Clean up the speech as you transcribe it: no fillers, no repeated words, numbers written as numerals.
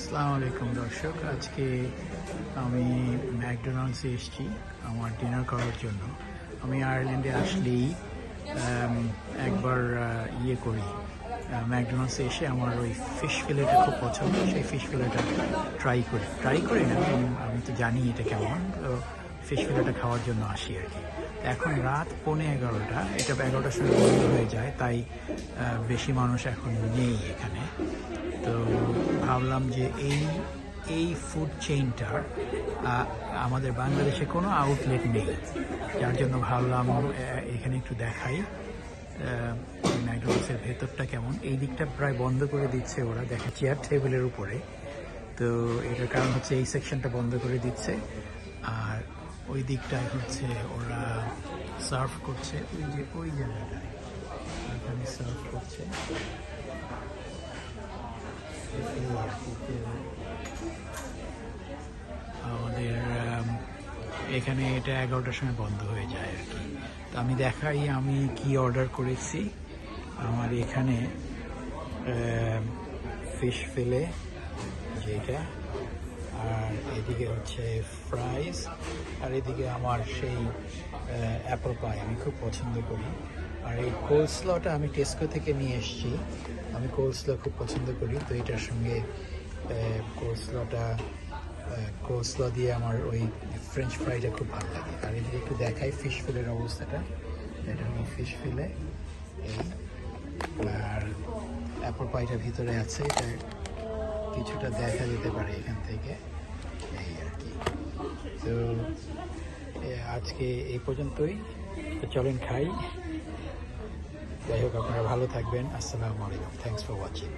আসসালামু আলাইকুম দর্শক, আজকে আমি ম্যাকডোনাল্ডসে এসেছি আমার ডিনার করার জন্য। আমি আয়ারল্যান্ডে আসলেই একবার করি, ম্যাকডোনাল্ডসে এসে আমার ওই ফিশ ফিলেটা খুব পছন্দ। সেই ফিশ ফিলেটা ট্রাই করি না, আমি তো জানি এটা কেমন, তো ফিশ ফিলেটা খাওয়ার জন্য আসি আর কি। এখন রাত 11:15, এটা 11টার সময় বন্ধ হয়ে যায়, তাই বেশি মানুষ এখন নেই এখানে। তো ভাবলাম যে এই ফুড চেইনটার আমাদের বাংলাদেশে কোনো আউটলেট নেই, যার জন্য ভাবলাম এখানে একটু দেখাই ম্যাকডোনাল্ডসের ভেতরটা কেমন। এই দিকটা প্রায় বন্ধ করে দিচ্ছে ওরা, দেখা চেয়ার টেবিলের উপরে। তো এটার কারণ হচ্ছে এই সেকশনটা বন্ধ করে দিচ্ছে, আর ওই দিকটায় হচ্ছে ওরা সার্ভ করছে, ওই জায়গাটায় এখানে সার্ভ করছে। আমাদের এখানে এটা 11টার সময় বন্ধ হয়ে যায় আর কি। তো আমি দেখাই আমি কি অর্ডার করেছি। আমার এখানে ফিশ ফিলে যেটা, আর এদিকে হচ্ছে ফ্রাইস, আর এদিকে আমার সেই অ্যাপল পাই আমি খুব পছন্দ করি। আর এই কোলস্লটা আমি টেস্কো থেকে নিয়ে এসেছি, আমি কোলস্ল খুব পছন্দ করি। তো এটার সঙ্গে কোলস্ল দিয়ে আমার ওই ফ্রেঞ্চ ফ্রাইটা খুব ভালো লাগে। আর এদিকে একটু দেখাই ফিশ ফিলের অবস্থাটা, এটা হলো ফিশ ফিলে এই, আর অ্যাপল পাইটা ভিতরে আছে, এটা কিছুটা দেখা যেতে পারে এখান থেকে, এই আর কি। তো আজকে এই পর্যন্তই, তো চলেন খাই। যাই হোক, আপনারা ভালো থাকবেন। আসসালামু আলাইকুম, থ্যাংকস ফর ওয়াচিং।